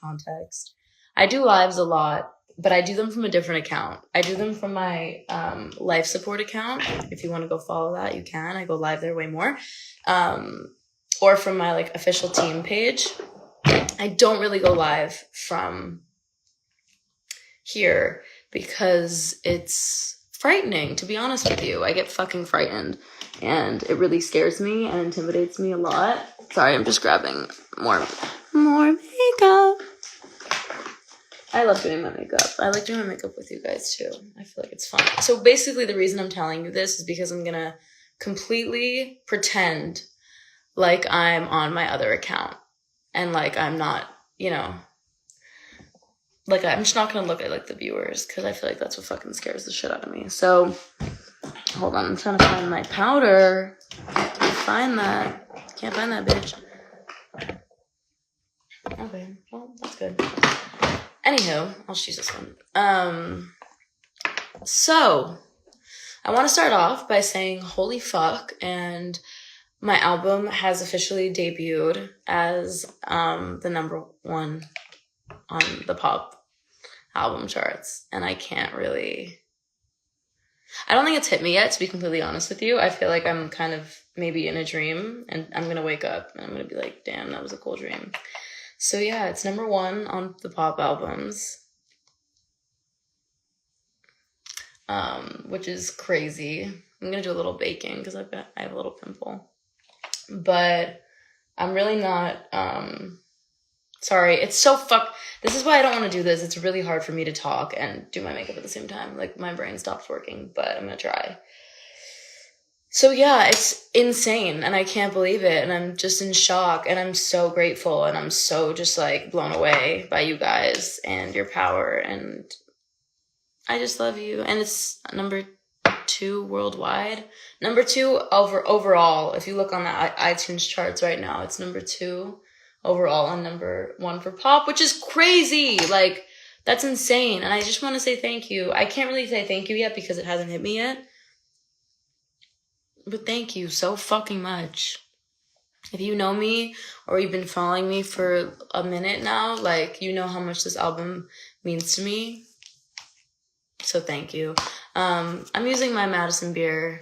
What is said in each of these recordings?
context. I do lives a lot, but I do them from a different account. I do them from my life support account. If you want to go follow that, you can. I go live there way more. Or from my like official team page. I don't really go live from here because it's frightening, to be honest with you. I get fucking frightened and it really scares me and intimidates me a lot. Sorry, I'm just grabbing more makeup. I love doing my makeup. I like doing my makeup with you guys too. I feel like it's fun. So basically the reason I'm telling you this is because I'm gonna completely pretend like I'm on my other account and like I'm not, you know, like, I'm just not going to look at, like, the viewers because I feel like that's what fucking scares the shit out of me. So, hold on. I'm trying to find my powder. Can't find that. Can't find that, bitch. Okay. Well, that's good. Anywho, I'll just use this one. So, I want to start off by saying holy fuck, and my album has officially debuted as the number one on the pop album charts, and I don't think it's hit me yet, to be completely honest with you. I feel like I'm kind of maybe in a dream, and I'm gonna wake up and I'm gonna be like, damn, that was a cool dream. So yeah, it's number one on the pop albums, which is crazy. I'm gonna do a little baking because I have a little pimple, but I'm really not sorry, it's so this is why I don't want to do this. It's really hard for me to talk and do my makeup at the same time. Like, my brain stops working, but I'm going to try. So yeah, it's insane, and I can't believe it, and I'm just in shock, and I'm so grateful, and I'm so just, like, blown away by you guys and your power, and I just love you. And it's number 2 worldwide. Number 2 overall. If you look on the iTunes charts right now, it's number 2. Overall and number 1 for pop, which is crazy. Like, that's insane. And I just want to say thank you. I can't really say thank you yet because it hasn't hit me yet. But thank you so fucking much. If you know me or you've been following me for a minute now, like, you know how much this album means to me. So thank you. I'm using my Madison Beer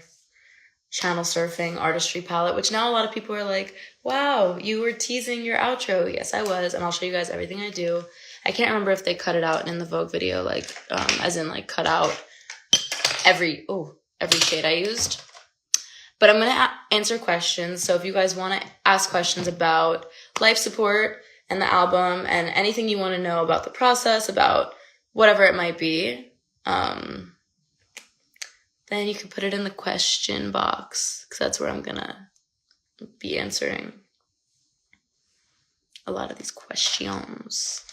channel surfing artistry palette, which now a lot of people are like, wow, you were teasing your outro. Yes, I was, and I'll show you guys everything I do. I can't remember if they cut it out in the Vogue video, like, as in, like, cut out every shade I used. But I'm gonna answer questions, so if you guys want to ask questions about life support and the album and anything you want to know about the process, about whatever it might be, then you can put it in the question box, because that's where I'm gonna be answering a lot of these questions.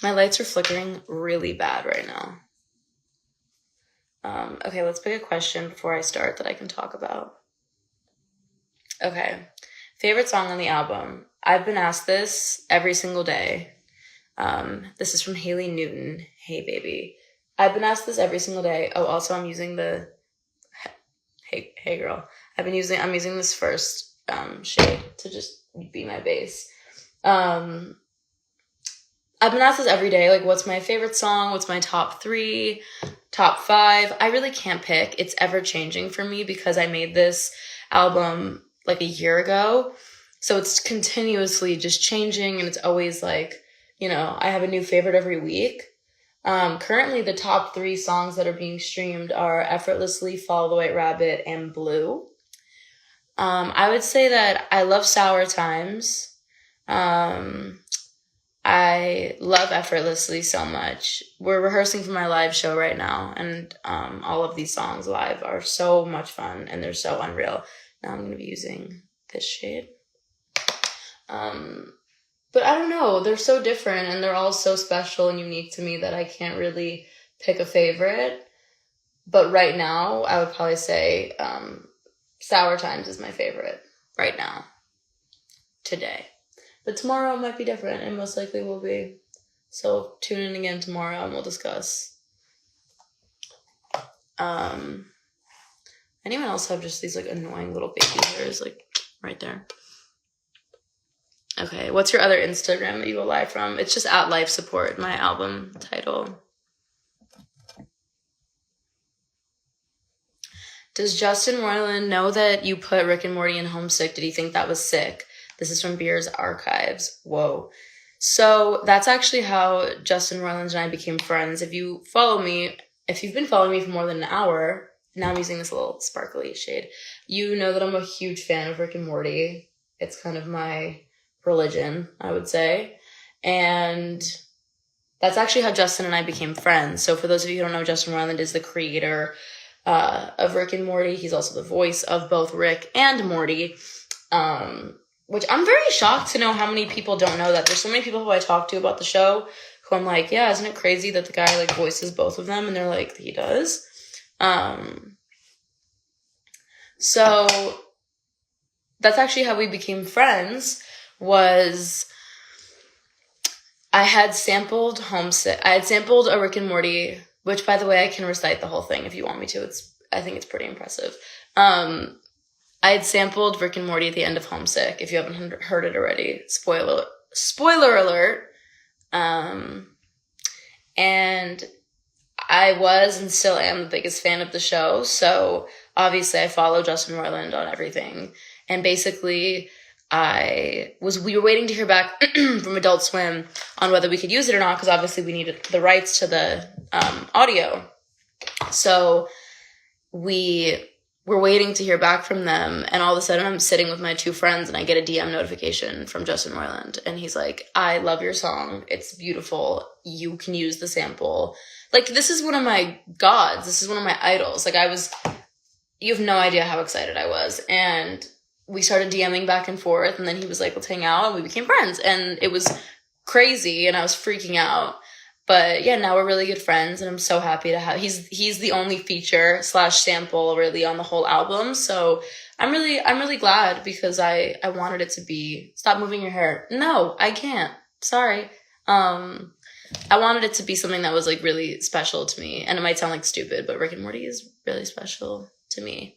My lights are flickering really bad right now. Okay, let's pick a question before I start that I can talk about. Okay, favorite song on the album. I've been asked this every single day. This is from Haley Newton. Hey, baby. I've been asked this every single day. Oh, also, I'm using the... Hey girl. I'm using this first shade to just be my base. I've been asked this every day, like, what's my favorite song? What's my top 3, top 5? I really can't pick. It's ever changing for me because I made this album like a year ago. So it's continuously just changing, and it's always like, you know, I have a new favorite every week. Currently the top 3 songs that are being streamed are Effortlessly, Follow the White Rabbit, and Blue. I would say that I love Sour Times. I love Effortlessly so much. We're rehearsing for my live show right now, and all of these songs live are so much fun, and they're so unreal. Now I'm going to be using this shade. But I don't know, they're so different, and they're all so special and unique to me that I can't really pick a favorite. But right now, I would probably say Sour Times is my favorite right now, today. But tomorrow might be different, and most likely will be. So tune in again tomorrow, and we'll discuss. Anyone else have just these, like, annoying little baby hairs, like, right there? Okay, what's your other Instagram that you go live from? It's just at Life Support, my album title. Does Justin Roiland know that you put Rick and Morty in Homesick? Did he think that was sick? This is from Beer's Archives. Whoa. So that's actually how Justin Roiland and I became friends. If you've been following me for more than an hour, now I'm using this little sparkly shade, you know that I'm a huge fan of Rick and Morty. It's kind of my religion, I would say. And that's actually how Justin and I became friends. So for those of you who don't know, Justin Roiland is the creator of Rick and Morty. He's also the voice of both Rick and Morty, which I'm very shocked to know how many people don't know that. There's so many people who I talk to about the show who I'm like, yeah, isn't it crazy that the guy like voices both of them? And they're like, he does. So that's actually how we became friends. Was I had sampled Homesick. I had sampled a Rick and Morty, which, by the way, I can recite the whole thing if you want me to. I think it's pretty impressive. I had sampled Rick and Morty at the end of Homesick. If you haven't heard it already, spoiler alert. And I was and still am the biggest fan of the show. So obviously, I follow Justin Roiland on everything. And basically, we were waiting to hear back from Adult Swim on whether we could use it or not, because obviously we needed the rights to the audio. So we were waiting to hear back from them, and all of a sudden I'm sitting with my two friends and I get a DM notification from Justin Roiland, and he's like, I love your song. It's beautiful. You can use the sample. Like, this is one of my gods. This is one of my idols. Like, you have no idea how excited I was. And we started DMing back and forth, and then he was like, let's hang out, and we became friends. And it was crazy, and I was freaking out. But yeah, now we're really good friends, and I'm so happy to have, he's the only feature / sample really on the whole album. So I'm really glad, because I wanted it to be, stop moving your hair. No, I can't. Sorry. I wanted it to be something that was like really special to me, and it might sound like stupid, but Rick and Morty is really special to me.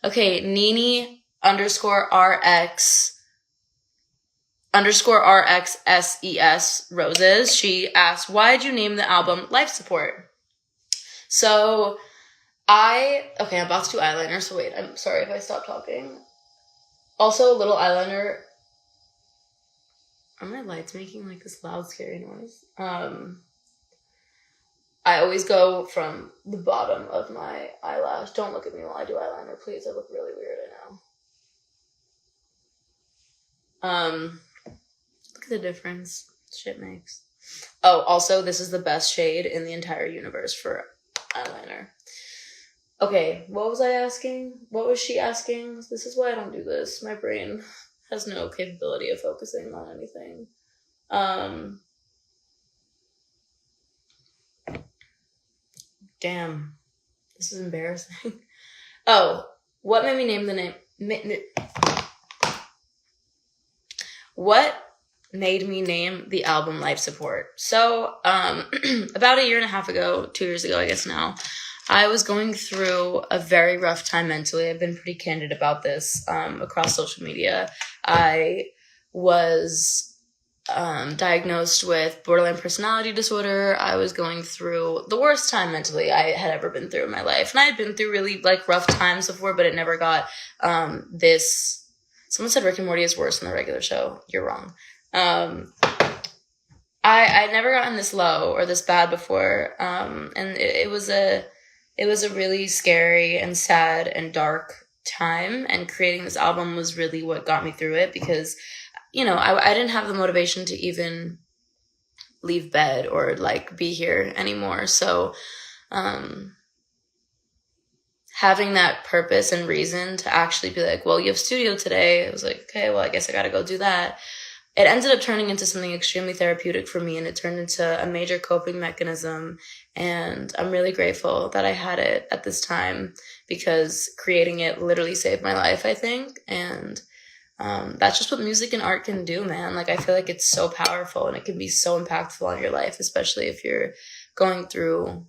Okay, Nini _RXSES Roses. She asked, why did you name the album Life Support? So I'm about to do eyeliner, so wait, I'm sorry if I stop talking. Also, a little eyeliner. Are my lights making like this loud, scary noise? I always go from the bottom of my eyelash. Don't look at me while I do eyeliner, please. I look really weird, I know. Look at the difference shit makes. Oh, also, this is the best shade in the entire universe for eyeliner. Okay, what was I asking? What was she asking? This is why I don't do this. My brain has no capability of focusing on anything. Damn. This is embarrassing. Oh, what made me name the name? What made me name the album Life Support? So, about a year and a half ago, 2 years ago, I guess now, I was going through a very rough time mentally. I've been pretty candid about this across social media. I was diagnosed with borderline personality disorder. I was going through the worst time mentally I had ever been through in my life. And I had been through really like rough times before, but it never got this. Someone said Rick and Morty is worse than the regular show. You're wrong. I'd never gotten this low or this bad before. And it was a really scary and sad and dark time. And creating this album was really what got me through it, because I didn't have the motivation to even leave bed or like be here anymore. So, having that purpose and reason to actually be like, well, you have studio today. I was like, okay, well, I guess I got to go do that. It ended up turning into something extremely therapeutic for me, and it turned into a major coping mechanism. And I'm really grateful that I had it at this time, because creating it literally saved my life, I think. And that's just what music and art can do, man. Like, I feel like it's so powerful, and it can be so impactful on your life, especially if you're going through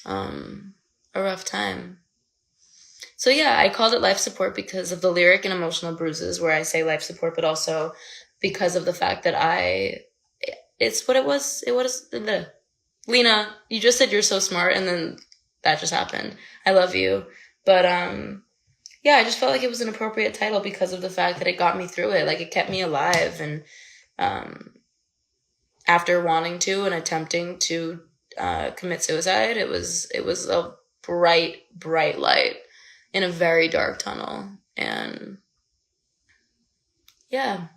a rough time. So yeah, I called it life support because of the lyric and emotional bruises where I say life support, but also because of the fact that it's what it was. It was Lena, you just said you're so smart, and then that just happened. I love you. But yeah, I just felt like it was an appropriate title because of the fact that it got me through it. Like, it kept me alive. And after wanting to and attempting to commit suicide, it was a bright, bright light in a very dark tunnel. And yeah.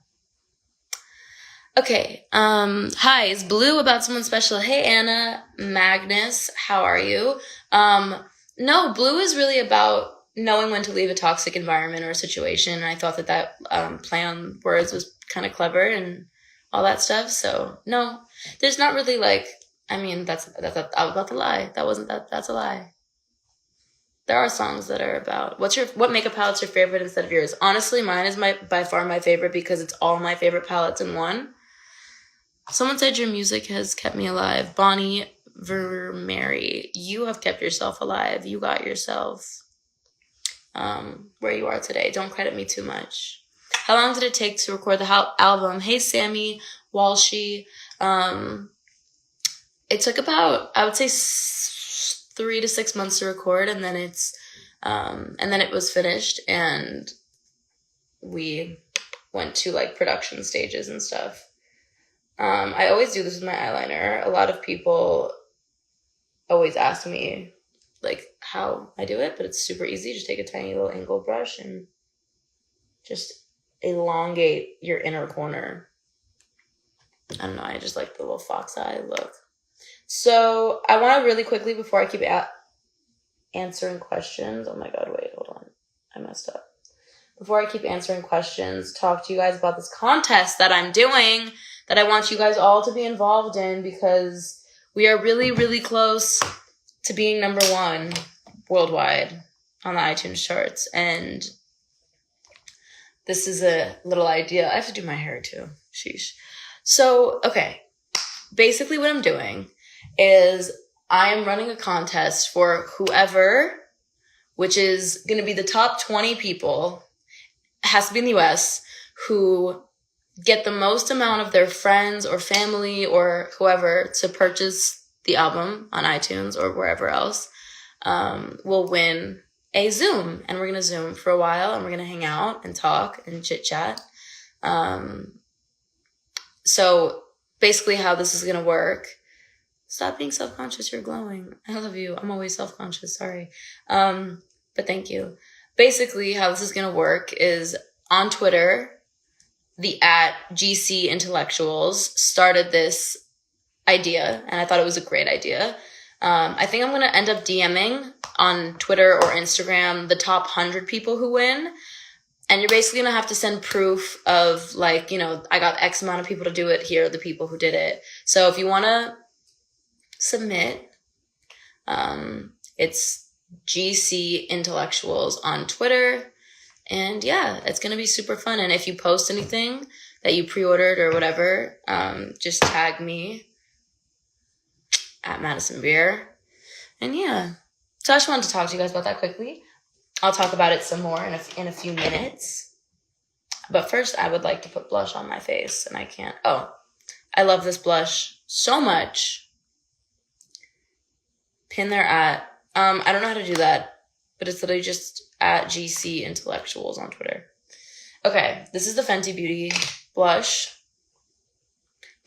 Okay. Hi, is Blue about someone special? Hey, Anna, Magnus, how are you? No, Blue is really about knowing when to leave a toxic environment or a situation. And I thought that play on words was kind of clever and all that stuff. So no, there's not really like, I mean, that's I was about to lie. That's a lie. There are songs that are about what makeup palette's your favorite instead of yours? Honestly, mine is by far my favorite because it's all my favorite palettes in one. Someone said your music has kept me alive. Bonnie Vermery, you have kept yourself alive. You got yourself where you are today. Don't credit me too much. How long did it take to record the album? Hey, Sammy Walshy. It took about, I would say, 3 to 6 months to record, and then it was finished, and we went to like production stages and stuff. I always do this with my eyeliner. A lot of people always ask me like how I do it, but it's super easy. Just take a tiny little angle brush and just elongate your inner corner. I don't know. I just like the little fox eye look. So I want to really quickly, before I keep answering questions. Oh my God, wait, hold on. I messed up. Before I keep answering questions, talk to you guys about this contest that I'm doing that I want you guys all to be involved in because we are really, really close to being number 1 worldwide on the iTunes charts. And this is a little idea. I have to do my hair too. Sheesh. So, okay. Basically what I'm doing is I am running a contest for whoever, which is going to be the top 20 people, has to be in the US, who get the most amount of their friends or family or whoever to purchase the album on iTunes or wherever else, will win a Zoom. And we're going to Zoom for a while, and we're going to hang out and talk and chit chat. So basically how this is going to work. Stop being self-conscious. You're glowing. I love you. I'm always self-conscious. Sorry. But thank you. Basically how this is going to work is on Twitter, the @GC Intellectuals started this idea, and I thought it was a great idea. I think I'm going to end up DMing on Twitter or Instagram the top 100 people who win. And you're basically going to have to send proof of, like, you know, I got X amount of people to do it. Here are the people who did it. So if you want to submit, it's GC Intellectuals on Twitter. And yeah, it's going to be super fun. And if you post anything that you pre-ordered or whatever, just tag me at Madison Beer. And yeah, so I just wanted to talk to you guys about that quickly. I'll talk about it some more in a few minutes. But first, I would like to put blush on my face, and I can't. Oh, I love this blush so much. Pin their @ I don't know how to do that, but it's literally just @GC Intellectuals on Twitter. Okay, this is the Fenty Beauty blush.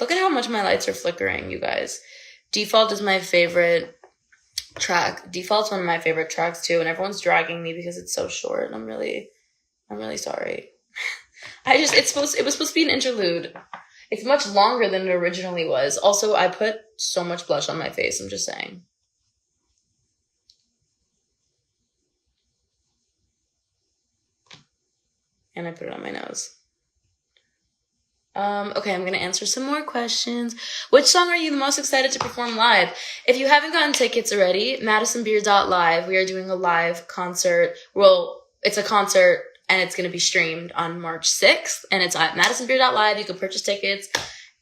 Look at how much my lights are flickering, you guys. Default is my favorite track. Default's one of my favorite tracks too, and everyone's dragging me because it's so short. And I'm really sorry. It was supposed to be an interlude. It's much longer than it originally was. Also, I put so much blush on my face, I'm just saying. And I put it on my nose. Okay, I'm going to answer some more questions. Which song are you the most excited to perform live? If you haven't gotten tickets already, madisonbeer.live. We are doing a live concert. Well, it's a concert, and it's going to be streamed on March 6th, and it's at madisonbeer.live. You can purchase tickets.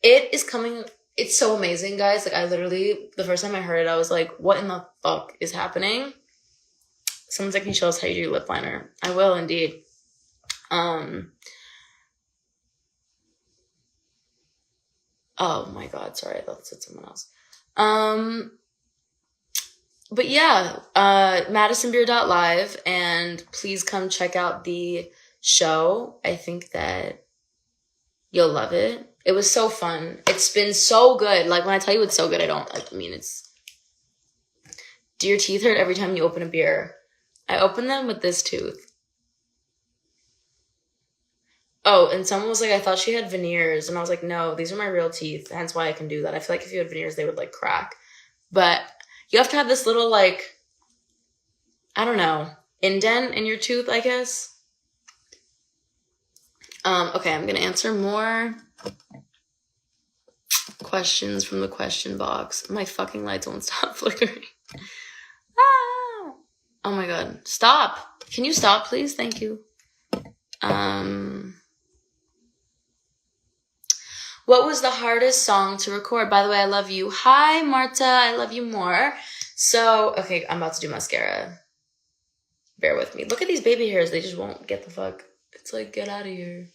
It is coming. It's so amazing, guys. Like, I literally, the first time I heard it, I was like, what in the fuck is happening? Someone's like, can you show us how you do your lip liner? I will indeed. Oh my God, sorry, I thought it said someone else. But yeah, MadisonBeer.live, and please come check out the show. I think that you'll love it. It was so fun. It's been so good. Like, when I tell you it's so good, do your teeth hurt every time you open a beer? I open them with this tooth. Oh, and someone was like, I thought she had veneers. And I was like, no, these are my real teeth. Hence why I can do that. I feel like if you had veneers, they would like crack. But you have to have this little like, I don't know, indent in your tooth, I guess. Okay, I'm going to answer more questions from the question box. My fucking lights won't stop flickering. Ah! Oh my God. Stop. Can you stop, please? Thank you. What was the hardest song to record? By the way, I love you. Hi, Marta. I love you more. So, okay, I'm about to do mascara. Bear with me. Look at these baby hairs. They just won't get the fuck. It's like, get out of here.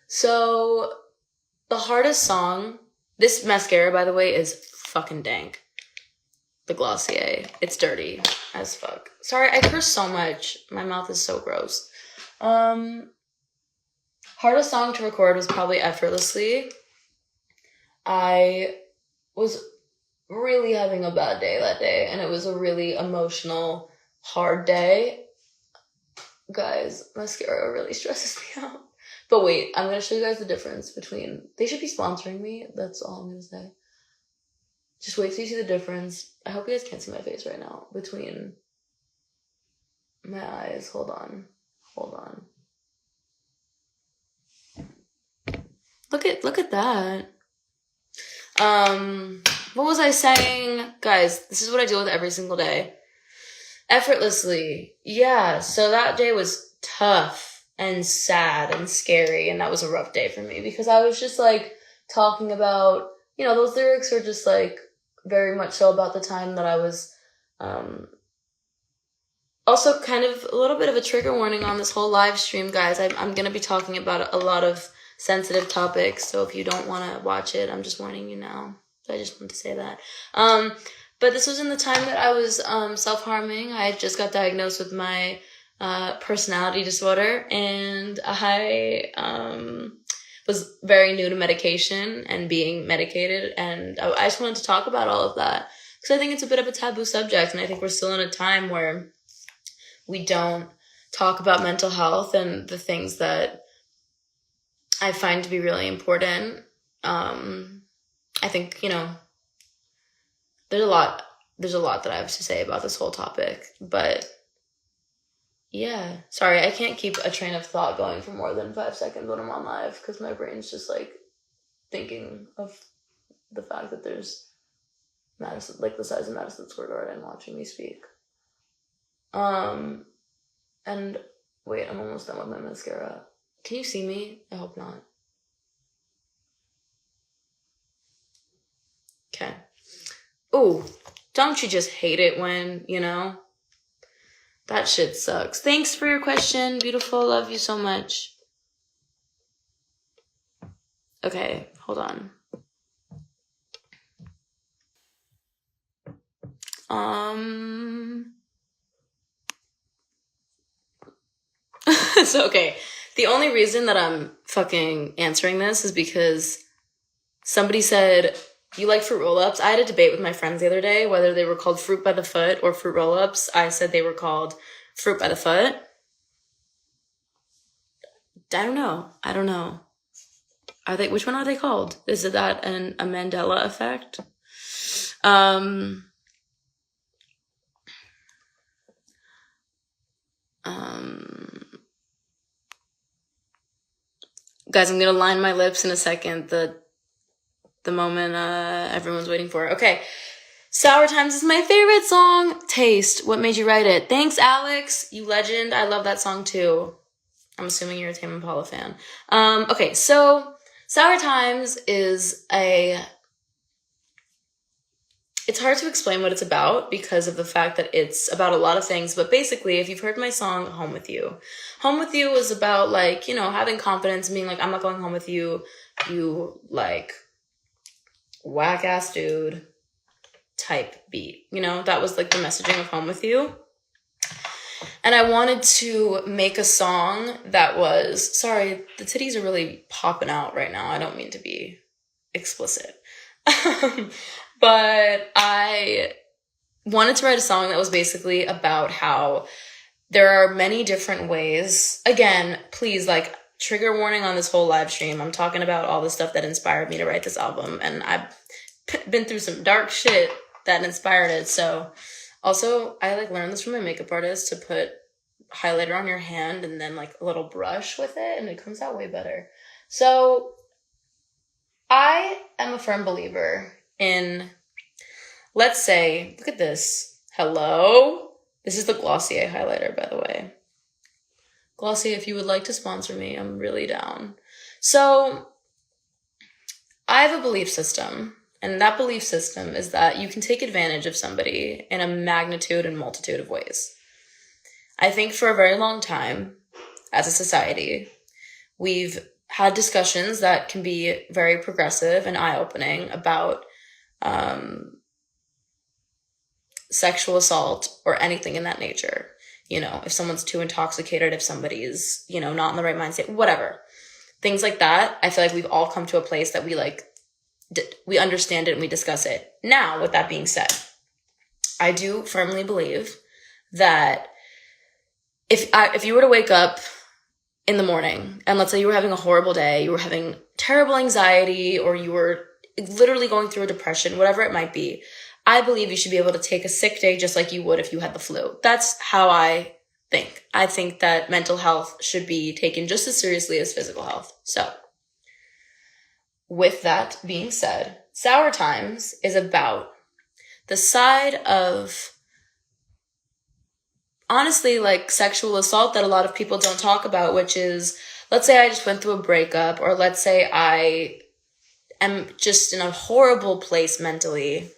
So, the hardest song, this mascara, by the way, is fucking dank. The Glossier. It's dirty as fuck. Sorry, I curse so much. My mouth is so gross. Hardest song to record was probably Effortlessly. I was really having a bad day that day, and it was a really emotional, hard day. Guys, mascara really stresses me out. But wait, I'm going to show you guys the difference between... They should be sponsoring me. That's all I'm going to say. Just wait till you see the difference. I hope you guys can't see my face right now. Between my eyes. Hold on. Look at that. What was I saying? Guys, this is what I deal with every single day. Effortlessly. Yeah, so that day was tough and sad and scary, and that was a rough day for me because I was just like talking about, you know, those lyrics are just like very much so about the time that I was also kind of a little bit of a trigger warning on this whole live stream, guys. I'm going to be talking about a lot of sensitive topics, so if you don't want to watch it, I'm just warning you now. So I just want to say that. But this was in the time that I was self-harming. I just got diagnosed with my personality disorder, and I was very new to medication and being medicated, and I just wanted to talk about all of that because I think it's a bit of a taboo subject, and I think we're still in a time where we don't talk about mental health and the things that I find to be really important. I think, you know, there's a lot that I have to say about this whole topic, but yeah, sorry, I can't keep a train of thought going for more than 5 seconds when I'm on live because my brain's just like thinking of the fact that there's Madison, like the size of Madison Square Garden watching me speak. And wait, I'm almost done with my mascara. Can you see me? I hope not. Okay. Ooh, don't you just hate it when, you know, that shit sucks. Thanks for your question, beautiful. Love you so much. Okay, hold on. So, okay. The only reason that I'm fucking answering this is because somebody said, you like fruit roll-ups? I had a debate with my friends the other day whether they were called fruit by the foot or fruit roll-ups. I said they were called fruit by the foot. I don't know. Are they? Which one are they called? Is it that a Mandela effect? Guys, I'm gonna line my lips in a second. The moment everyone's waiting for. Okay. Sour Times is my favorite song. Taste. What made you write it? Thanks, Alex. You legend. I love that song too. I'm assuming you're a Tame Impala fan. Okay, so Sour Times is it's hard to explain what it's about because of the fact that it's about a lot of things. But basically, if you've heard my song Home With You is about, like, you know, having confidence and being like, I'm not going home with you, you, like, whack ass dude type beat. You know, that was like the messaging of Home With You. And I wanted to make a song that was, sorry, the titties are really popping out right now. I don't mean to be explicit. But I wanted to write a song that was basically about how there are many different ways. Again, please, like, trigger warning on this whole live stream. I'm talking about all the stuff that inspired me to write this album. And I've been through some dark shit that inspired it. So also, I, like, learned this from my makeup artist to put highlighter on your hand and then, like, a little brush with it. And it comes out way better. So I am a firm believer in, let's say, look at this. Hello? This is the Glossier highlighter, by the way. Glossier, if you would like to sponsor me, I'm really down. So I have a belief system, and that belief system is that you can take advantage of somebody in a magnitude and multitude of ways. I think for a very long time, as a society, we've had discussions that can be very progressive and eye-opening about sexual assault or anything in that nature. You know, if someone's too intoxicated, if somebody's, you know, not in the right mindset, whatever. Things like that. I feel like we've all come to a place that we, like, we understand it and we discuss it. Now, with that being said, I do firmly believe that if you were to wake up in the morning and let's say you were having a horrible day, you were having terrible anxiety, or you were literally going through a depression, whatever it might be, I believe you should be able to take a sick day just like you would if you had the flu. That's how I think. I think that mental health should be taken just as seriously as physical health. So, with that being said, Sour Times is about the side of, honestly, like, sexual assault that a lot of people don't talk about, which is, let's say I just went through a breakup, or let's say I am just in a horrible place mentally.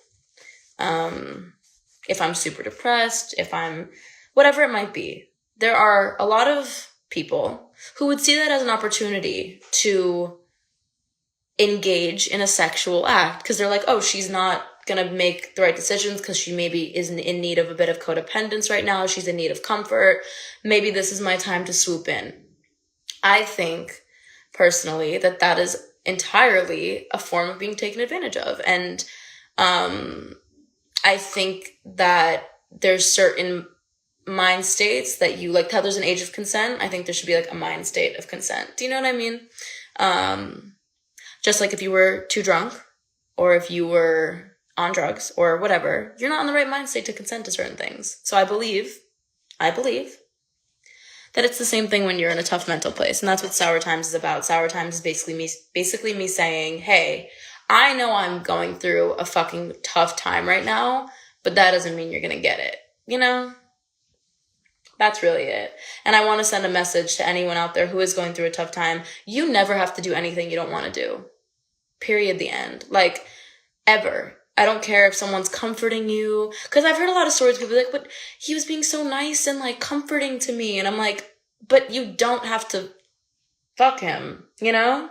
If I'm super depressed, if I'm, whatever it might be, there are a lot of people who would see that as an opportunity to engage in a sexual act because they're like, oh, she's not going to make the right decisions because she maybe is in need of a bit of codependence right now. She's in need of comfort. Maybe this is my time to swoop in. I think personally that is entirely a form of being taken advantage of. And, I think that there's certain mind states that you, like, how there's an age of consent. I think there should be, like, a mind state of consent. Do you know what I mean? Just like if you were too drunk or if you were on drugs or whatever, you're not in the right mind state to consent to certain things. So I believe that it's the same thing when you're in a tough mental place. And that's what Sour Times is about. Sour Times is basically me saying, hey, I know I'm going through a fucking tough time right now, but that doesn't mean you're going to get it. You know? That's really it. And I want to send a message to anyone out there who is going through a tough time. You never have to do anything you don't want to do. Period. The end. Like, ever. I don't care if someone's comforting you. Because I've heard a lot of stories, people be like, but he was being so nice and, like, comforting to me. And I'm like, but you don't have to fuck him, you know?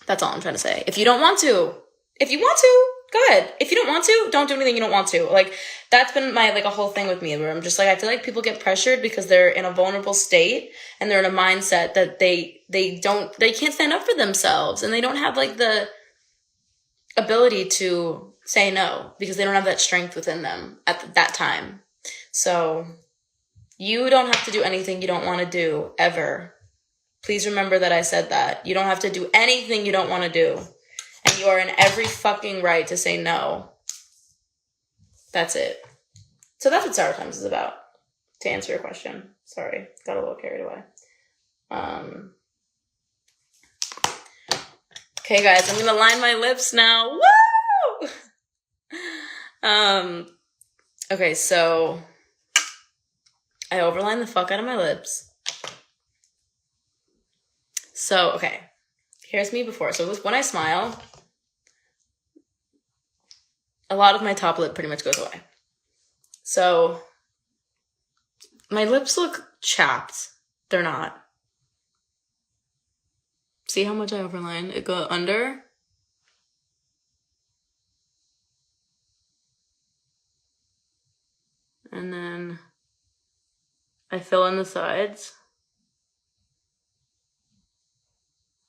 That's all I'm trying to say. If you don't want to, go ahead. If you don't want to, don't do anything you don't want to. Like, that's been my, like, a whole thing with me where I'm just like, I feel like people get pressured because they're in a vulnerable state and they're in a mindset that they can't stand up for themselves and they don't have, like, the ability to say no because they don't have that strength within them at that time. So you don't have to do anything you don't want to do ever. Please remember that I said that. You don't have to do anything you don't want to do. And you are in every fucking right to say no. That's it. So that's what Sour Times is about, to answer your question. Sorry, got a little carried away. Okay, guys, I'm going to line my lips now. Woo! Okay, so I overlined the fuck out of my lips. So, okay, here's me before. So when I smile, a lot of my top lip pretty much goes away. So my lips look chapped. They're not. See how much I overlined? It go under. And then I fill in the sides.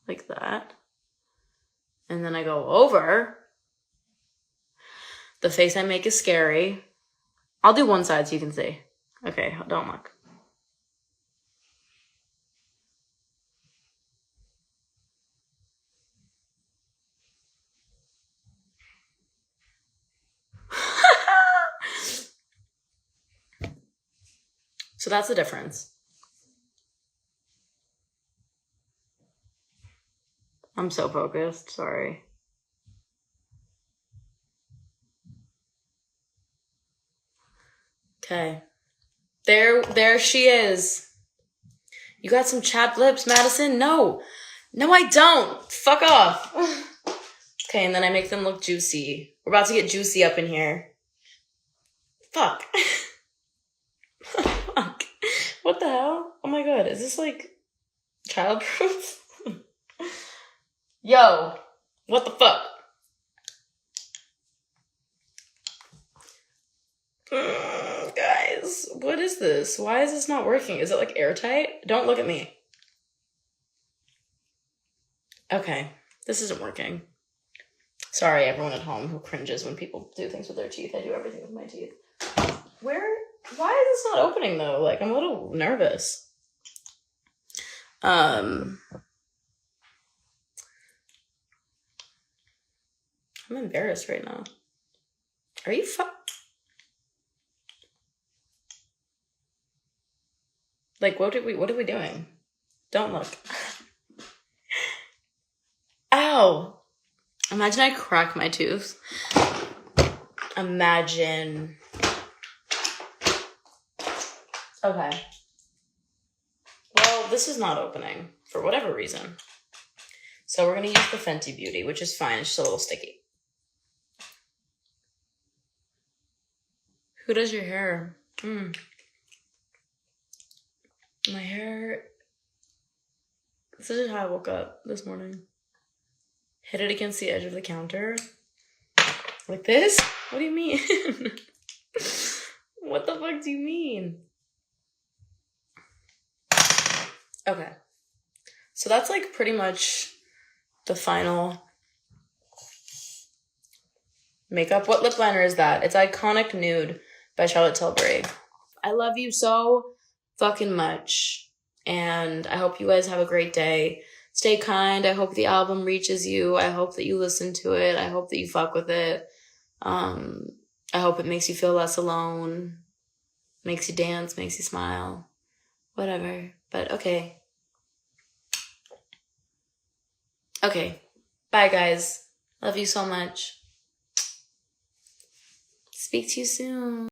Like that. And then I go over. The face I make is scary. I'll do one side so you can see. Okay, don't look. So that's the difference. I'm so focused, sorry. Okay. There she is. You got some chapped lips, Madison? No. No, I don't. Fuck off. Okay, and then I make them look juicy. We're about to get juicy up in here. Fuck. Fuck. What the hell? Oh my god, is this like childproof? Yo, what the fuck? Guys, what is this? Why is this not working? Is it like airtight? Don't look at me. Okay, this isn't working. Sorry, everyone at home who cringes when people do things with their teeth. I do everything with my teeth. Why is this not opening though? Like, I'm a little nervous. I'm embarrassed right now. Are you like, what are we doing? Don't look. Ow! Imagine I crack my tooth. Imagine. Okay. Well, this is not opening for whatever reason. So we're going to use the Fenty Beauty, which is fine. It's just a little sticky. Who does your hair? My hair... This is how I woke up this morning. Hit it against the edge of the counter. Like this? What do you mean? What the fuck do you mean? Okay. So that's like pretty much the final makeup. What lip liner is that? It's Iconic Nude by Charlotte Tilbury. I love you so fucking much. And I hope you guys have a great day. Stay kind. I hope the album reaches you. I hope that you listen to it. I hope that you fuck with it. I hope it makes you feel less alone. Makes you dance, makes you smile. Whatever. But okay. Okay. Bye, guys. Love you so much. Speak to you soon.